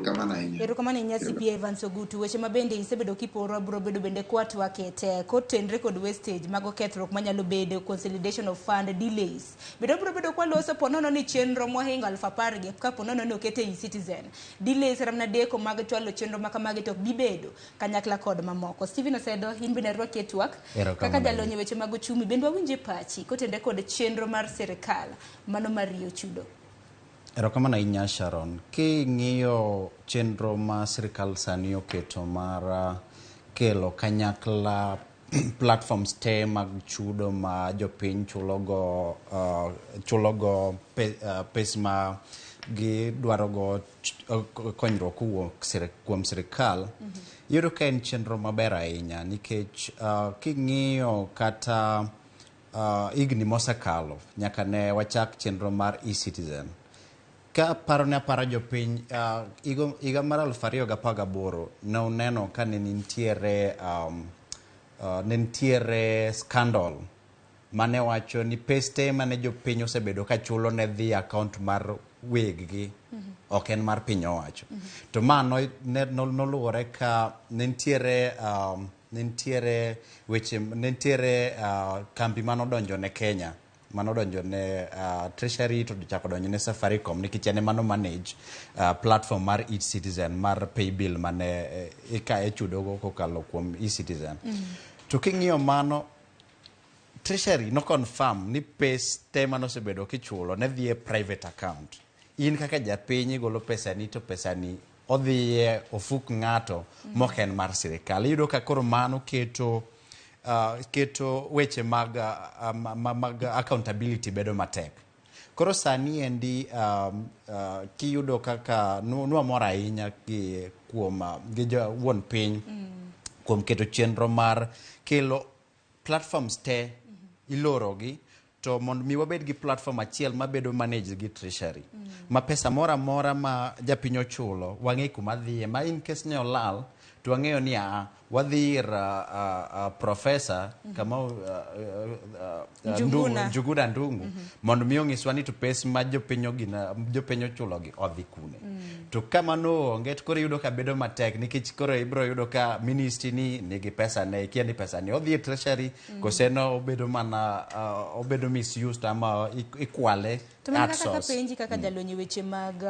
Erokamano ahinya. Erokamano ahinya CPA Evans Ogutu. Weche mabende isebedo kiporo biro bedo bende kwatwa kete kotenre kod wastage mago kethruok manyalo bedo consolidation of fund delays. Biro bedo kwa loso ponono ni chenro mohinga 1010 ka ponono ni okete e-citizen. Delays ramna deko mag chwalo chenro makamagi tok bibedo kanyakla kod mamoko. Steven Osedo himbine rwaki etwak kaka jalonye weche mag uchumi bende wawinje pachi kotenre kod chenro mar serikal mano Mario Chudo. Erokamano ahinya Sharon. King'iyo chenro ma sirikal sani oketo mar kelo kanyakla platforms te mag chudo ma jopiny chulogo pes ma gidwarogo konyruok kuom sirikal, yudo ka en chenro maber ahinya nikech king'iyo kata higni mosekalo nyaka ne wachak chenro mar e-citizen. Ka paro ne apara jopiny higa mar 2018 ne uneno ka ne nitiere scandal mane wacho ni peste mane jopiny osebedo ka chulo ne dhi account mar weggi ok en mar piny owacho. To mano noluwore ka nitiere kambi manodonjo ne Kenya, manodonjo ne Treasury to chako donjo ne Safaricom nikech ene mano manage platform mar e-citizen mar pay bill mane ikae chudogo kokalo kuom e-citizen. To king'iyo mano, Treasury no confirm ni pes te manosebedo kichulo ne dhi e private account. In kaka japiny igolo pesani to pesani odhiye ofuk ng'ato moken mar sirikal. Iyudo ka koro mano keto weche mag accountability bedo matek. Koro sani endi kiyudo kaka nwamor ahinya kuom wuon piny kuom keto chenro mar kelo platforms te ilorogi to mondo mi wabed gi platform achiel mabedo manage gi Treasury. Ma pesa mora mora ma japiny ochulo wang'e kuma dhiye, ma in case ne olal to wang'eyo ni wadhi ir professor kama Njuguna Ndungu mondo mi onyiswa ni to pes ma jopiny ochulogi odhi kune. To kama no onge koro yudo ka bedo matek nikech koro ibro yudo ka ministry ni nigi pesa ne kia ni pesa ni odhi e Treasury koseno obedo misused ama ikwale. To mana kaka penji kaka jalonye weche mag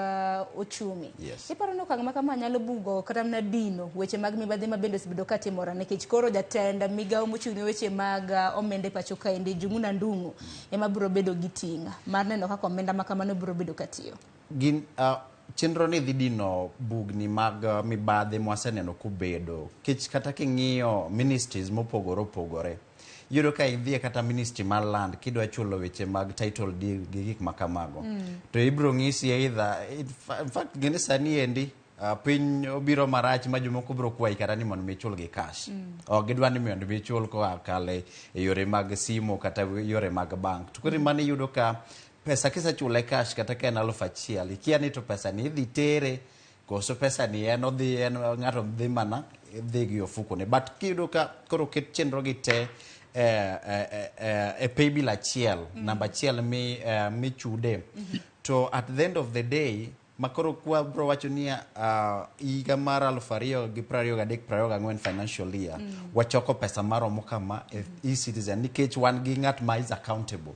uchumi. Iparo no kang makama nyalo bugo kata na dino weche mag mibadhi mabende osebedo katimora nikech koro jatenda migawo mochung'ne weche mag omende pacho kaendi Njuguna Ndung'u ema biro bedo gi tinga mar neno kaka omenda makamano biro bedo katiyo. Gin chenro ni dhi dino bugni mag mibadhi mwaseneno kubedo kich kata king'iyo ministries mopogore yudo ka idhie kata ministry mar land kidwa chulo weche mag title deed gi gik makamago to ibro ng'isi either in fact gine sani endi piny obiro marach ma jomoko biro kwayi kata ni mondo michul gi cash. Gidwa ni mondo michul ko kale e yore mag simo kata yore mag bank. To koro mane yudo ka pesa kisachule cash kata ka en 1,000 ikia ni to pesa ni idhi tere koso pesa ni ng'ato dhi mana dhi gi ofuko ne. But kiyudo ka koro ket chenro gi te pay bill achiel namba achiel michude to at the end of the day makoro kwa bro wacho ni higa mar 2023-24 financial year wachoko pesa maromo kama e-citizen nikech wan gi ng'at ma is accountable